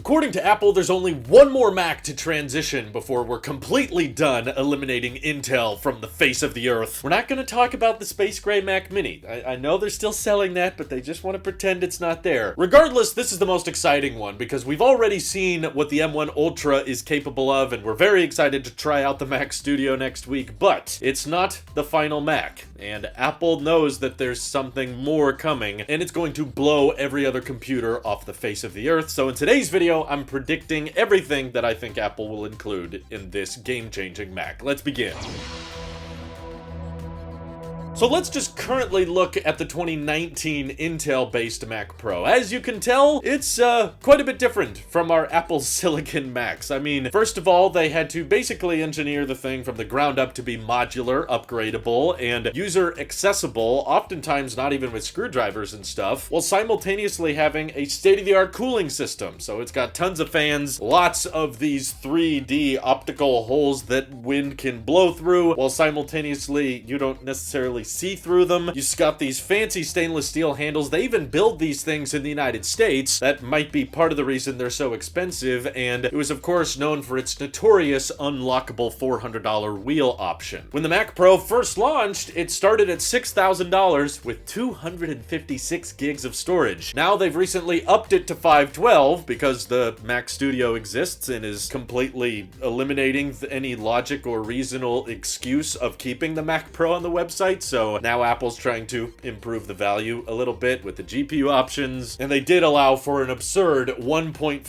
According to Apple, there's only one more Mac to transition before we're completely done eliminating Intel from the face of the earth. We're not going to talk about the Space Gray Mac Mini. I know they're still selling that, but they just want to pretend it's not there. Regardless, this is the most exciting one because we've already seen what the M1 Ultra is capable of, and we're very excited to try out the Mac Studio next week, but it's not the final Mac, and Apple knows that there's something more coming, and it's going to blow every other computer off the face of the earth. So in today's video, I'm predicting everything that I think Apple will include in this game-changing Mac. Let's begin. So let's just currently look at the 2019 Intel-based Mac Pro. As you can tell, it's quite a bit different from our Apple Silicon Macs. I mean, first of all, they had to basically engineer the thing from the ground up to be modular, upgradable, and user-accessible, oftentimes not even with screwdrivers and stuff, while simultaneously having a state-of-the-art cooling system. So it's got tons of fans, lots of these 3D optical holes that wind can blow through, while simultaneously you don't necessarily see through them. You just got these fancy stainless steel handles. They even build these things in the United States. That might be part of the reason they're so expensive, and it was of course known for its notorious unlockable $400 wheel option. When the Mac Pro first launched, it started at $6,000 with 256 gigs of storage. Now they've recently upped it to $512 because the Mac Studio exists and is completely eliminating any logic or reasonable excuse of keeping the Mac Pro on the website. So now Apple's trying to improve the value a little bit with the GPU options, and they did allow for an absurd 1.5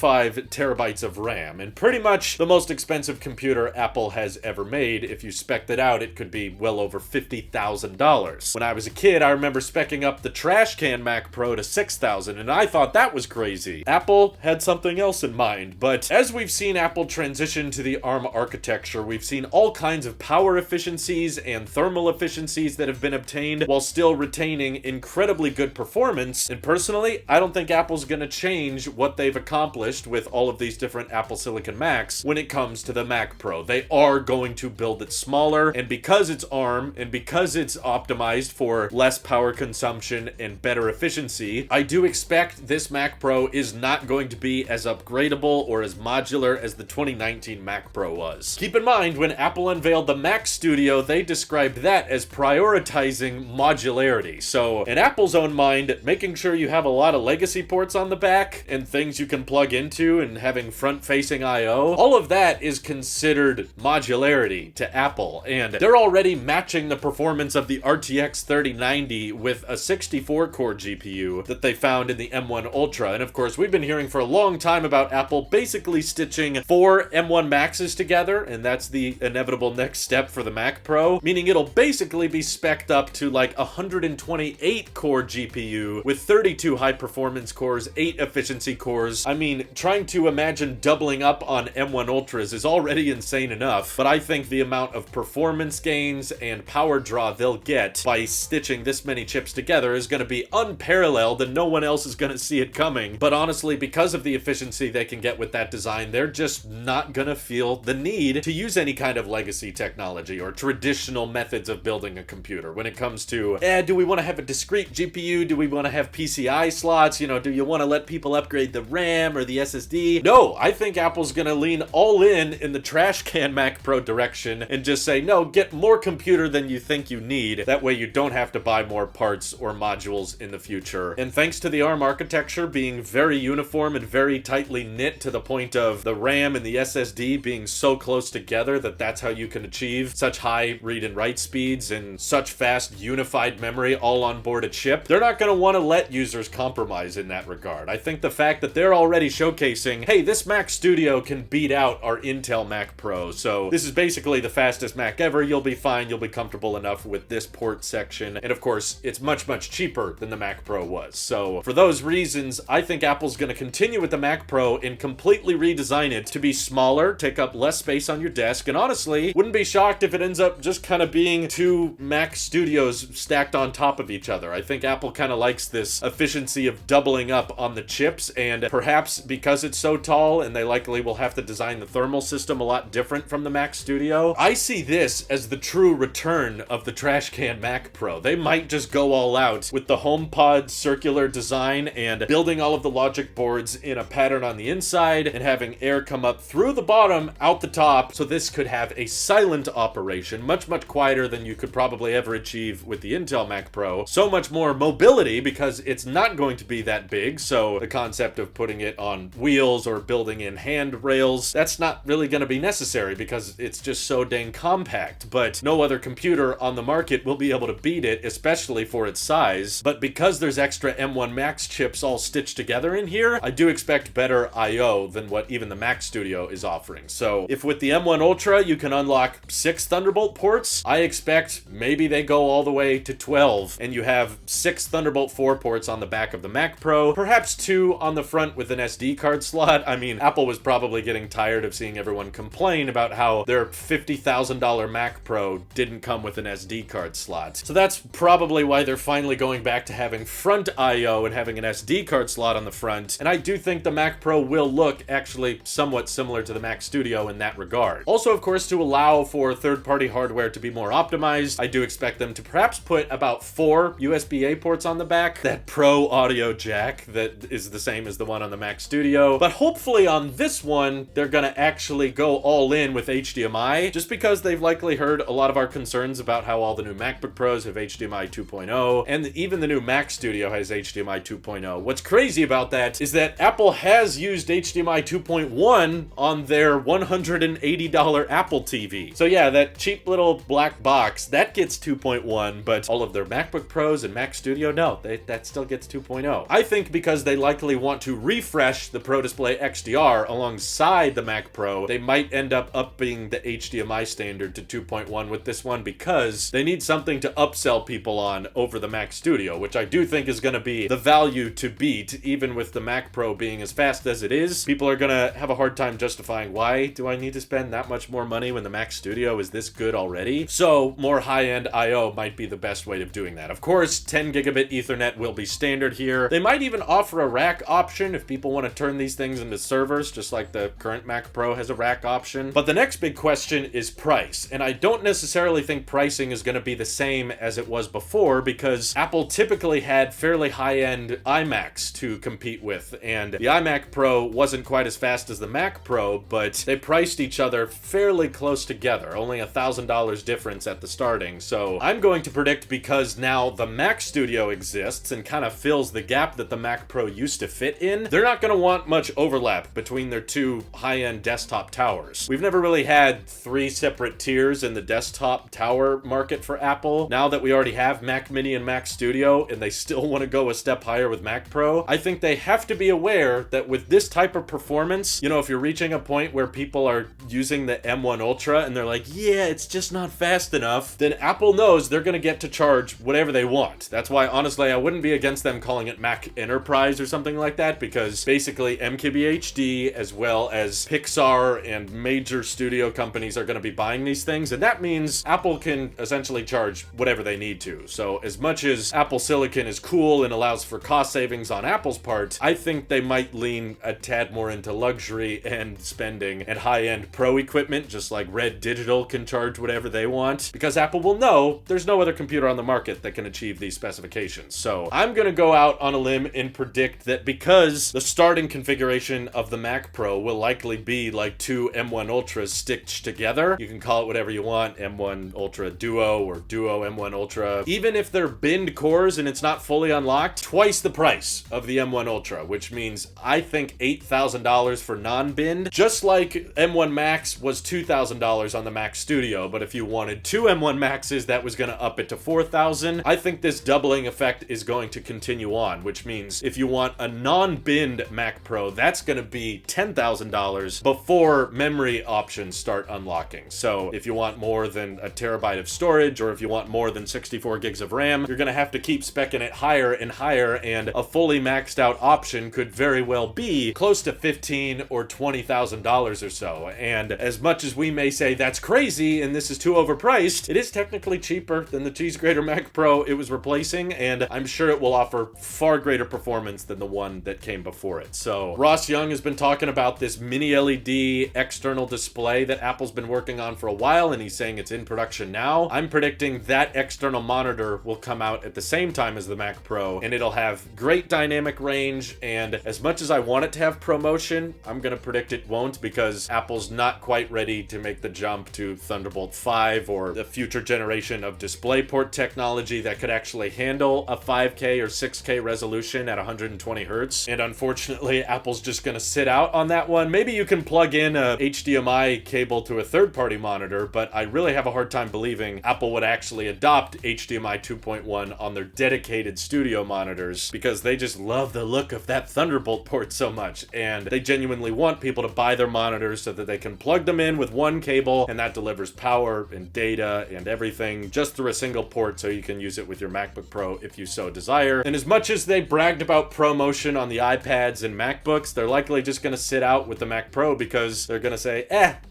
terabytes of RAM, and pretty much the most expensive computer Apple has ever made. If you spec'd it out, it could be well over $50,000. When I was a kid, I remember speccing up the trash can Mac Pro to $6,000, and I thought that was crazy. Apple had something else in mind, but as we've seen Apple transition to the ARM architecture, we've seen all kinds of power efficiencies and thermal efficiencies that have been obtained while still retaining incredibly good performance. And personally, I don't think Apple's gonna change what they've accomplished with all of these different Apple Silicon Macs when it comes to the Mac Pro. They are going to build it smaller, and because it's ARM and because it's optimized for less power consumption and better efficiency, I do expect this Mac Pro is not going to be as upgradable or as modular as the 2019 Mac Pro was. Keep in mind, when Apple unveiled the Mac Studio, they described that as prioritizing modularity. So in Apple's own mind, making sure you have a lot of legacy ports on the back and things you can plug into and having front-facing I/O, all of that is considered modularity to Apple, and they're already matching the performance of the RTX 3090 with a 64-core GPU that they found in the M1 Ultra. And of course, we've been hearing for a long time about Apple basically stitching 4 M1 Maxes together, and that's the inevitable next step for the Mac Pro, meaning it'll basically be spec'd up to like 128 core GPU with 32 high performance cores, 8 efficiency cores. I mean, trying to imagine doubling up on M1 Ultras is already insane enough, but I think the amount of performance gains and power draw they'll get by stitching this many chips together is going to be unparalleled, and no one else is going to see it coming. But honestly, because of the efficiency they can get with that design, they're just not going to feel the need to use any kind of legacy technology or traditional methods of building a computer. When it comes to, do we want to have a discrete GPU? Do we want to have PCI slots? You know, do you want to let people upgrade the RAM or the SSD? No, I think Apple's going to lean all in the trash can Mac Pro direction and just say, no, get more computer than you think you need. That way you don't have to buy more parts or modules in the future. And thanks to the ARM architecture being very uniform and very tightly knit to the point of the RAM and the SSD being so close together that that's how you can achieve such high read and write speeds and such fast unified memory all on board a chip, they're not going to want to let users compromise in that regard. I think the fact that they're already showcasing, hey, this Mac Studio can beat out our Intel Mac Pro, so this is basically the fastest Mac ever, you'll be fine, you'll be comfortable enough with this port section, and of course, it's much, much cheaper than the Mac Pro was. So for those reasons, I think Apple's going to continue with the Mac Pro and completely redesign it to be smaller, take up less space on your desk, and honestly, wouldn't be shocked if it ends up just kind of being two Mac Studios stacked on top of each other. I think Apple kind of likes this efficiency of doubling up on the chips, and perhaps because it's so tall and they likely will have to design the thermal system a lot different from the Mac Studio, I see this as the true return of the trash can Mac Pro. They might just go all out with the HomePod circular design and building all of the logic boards in a pattern on the inside and having air come up through the bottom, out the top, so this could have a silent operation, much quieter than you could probably ever achieve with the Intel Mac Pro. So much more mobility because it's not going to be that big, so the concept of putting it on wheels or building in handrails, that's not really going to be necessary because it's just so dang compact. But no other computer on the market will be able to beat it, especially for its size. But because there's extra M1 Max chips all stitched together in here, I do expect better I/O than what even the Mac Studio is offering. So if with the M1 Ultra you can unlock 6 Thunderbolt ports, I expect maybe they go all the way to 12 and you have 6 Thunderbolt 4 ports on the back of the Mac Pro, perhaps 2 on the front with an SD card slot. I mean, Apple was probably getting tired of seeing everyone complain about how their $50,000 Mac Pro didn't come with an SD card slot. So that's probably why they're finally going back to having front I/O and having an SD card slot on the front. And I do think the Mac Pro will look actually somewhat similar to the Mac Studio in that regard. Also, of course, to allow for third-party hardware to be more optimized, I do expect them to perhaps put about 4 USB-A ports on the back, that Pro audio jack that is the same as the one on the Mac Studio. But hopefully on this one, they're gonna actually go all in with HDMI, just because they've likely heard a lot of our concerns about how all the new MacBook Pros have HDMI 2.0, and even the new Mac Studio has HDMI 2.0. What's crazy about that is that Apple has used HDMI 2.1 on their $180 Apple TV. So yeah, that cheap little black box, that gets 2.1, but all of their MacBook Pros and Mac Studio, no, that still gets 2.0. I think because they likely want to refresh the Pro Display XDR alongside the Mac Pro, they might end up upping the HDMI standard to 2.1 with this one because they need something to upsell people on over the Mac Studio, which I do think is going to be the value to beat. Even with the Mac Pro being as fast as it is, people are going to have a hard time justifying, why do I need to spend that much more money when the Mac Studio is this good already? So more high-end I/O might be the best way of doing that. Of course, 10 gigabit Ethernet will be standard here. They might even offer a rack option if people want to turn these things into servers, just like the current Mac Pro has a rack option. But the next big question is price, and I don't necessarily think pricing is going to be the same as it was before because Apple typically had fairly high-end iMacs to compete with, and the iMac Pro wasn't quite as fast as the Mac Pro, but they priced each other fairly close together, only $1,000 difference at the starting. So I'm going to predict, because now the Mac Studio exists and kind of fills the gap that the Mac Pro used to fit in, they're not going to want much overlap between their two high-end desktop towers. We've never really had 3 separate tiers in the desktop tower market for Apple. Now that we already have Mac Mini and Mac Studio and they still want to go a step higher with Mac Pro, I think they have to be aware that with this type of performance, you know, if you're reaching a point where people are using the M1 Ultra and they're like, yeah, it's just not fast enough, then Apple knows they're going to get to charge whatever they want. That's why, honestly, I wouldn't be against them calling it Mac Enterprise or something like that, because basically MKBHD as well as Pixar and major studio companies are going to be buying these things, and that means Apple can essentially charge whatever they need to. So as much as Apple Silicon is cool and allows for cost savings on Apple's part, I think they might lean a tad more into luxury and spending and high-end pro equipment, just like Red Digital can charge whatever they want, because Apple will know there's no other computer on the market that can achieve these specifications. So I'm going to go out on a limb and predict that because the starting configuration of the Mac Pro will likely be like 2 M1 Ultras stitched together, you can call it whatever you want, M1 Ultra Duo or Duo M1 Ultra, even if they're binned cores and it's not fully unlocked, twice the price of the M1 Ultra, which means I think $8,000 for non-binned, just like M1 Max was $2,000 on the Mac Studio, but if you wanted 2 M1 Maxes, that was going to up it to $4,000. I think this doubling effect is going to continue on, which means if you want a non-binned Mac Pro, that's going to be $10,000 before memory options start unlocking. So if you want more than a terabyte of storage, or if you want more than 64 gigs of RAM, you're going to have to keep speccing it higher and higher, and a fully maxed out option could very well be close to $15,000 or $20,000 or so. And as much as we may say that's crazy and this is too overpriced, it is technically cheaper than the cheese grater Mac Pro it was replacing, and I'm sure it will offer far greater performance than the one that came before it. So Ross Young has been talking about this mini LED external display that Apple's been working on for a while, and he's saying it's in production now. I'm predicting that external monitor will come out at the same time as the Mac Pro, and it'll have great dynamic range, and as much as I want it to have ProMotion, I'm gonna predict it won't, because Apple's not quite ready to make the jump to Thunderbolt 5 or the future generation of DisplayPort technology that could actually handle a 5K or 6K resolution at 120 hertz. And unfortunately, Apple's just gonna sit out on that one. Maybe you can plug in a HDMI cable to a third-party monitor, but I really have a hard time believing Apple would actually adopt HDMI 2.1 on their dedicated studio monitors, because they just love the look of that Thunderbolt port so much, and they genuinely want people to buy their monitors so that they can plug them in with one cable, and that delivers power and data and everything just through a single port, so you can use it with your MacBook Pro if you so desire. And as much as they bragged about ProMotion on the iPads and MacBooks, they're likely just gonna sit out with the Mac Pro, because they're gonna say,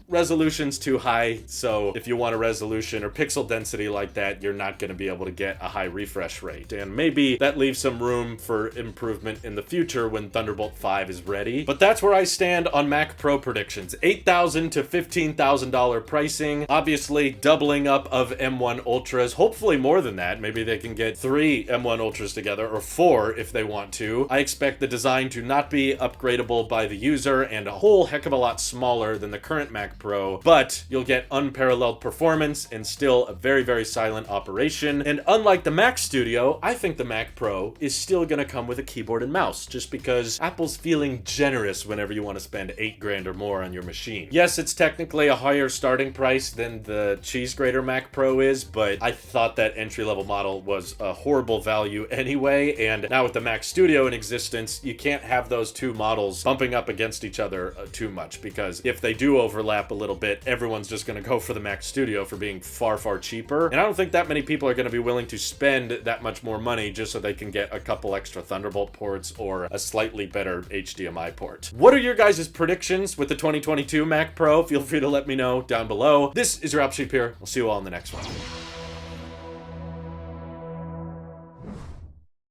resolution's too high, so if you want a resolution or pixel density like that, you're not going to be able to get a high refresh rate. And maybe that leaves some room for improvement in the future when Thunderbolt 5 is ready. But that's where I stand on Mac Pro predictions. $8,000 to $15,000 pricing, obviously doubling up of M1 Ultras, hopefully more than that. Maybe they can get 3 M1 Ultras together, or 4 if they want to. I expect the design to not be upgradable by the user, and a whole heck of a lot smaller than the current Mac Pro, but you'll get unparalleled performance and still a very, very silent operation. And unlike the Mac Studio, I think the Mac Pro is still gonna come with a keyboard and mouse, just because Apple's feeling generous whenever you want to spend $8 grand or more on your machine. Yes, it's technically a higher starting price than the cheese grater Mac Pro is, but I thought that entry-level model was a horrible value anyway, and now with the Mac Studio in existence, you can't have those two models bumping up against each other too much, because if they do overlap a little bit, everyone's just going to go for the Mac Studio for being far, far cheaper. And I don't think that many people are going to be willing to spend that much more money just so they can get a couple extra Thunderbolt ports or a slightly better HDMI port. What are your guys' predictions with the 2022 Mac Pro? Feel free to let me know down below. This is your Sheep here. I'll see you all in the next one.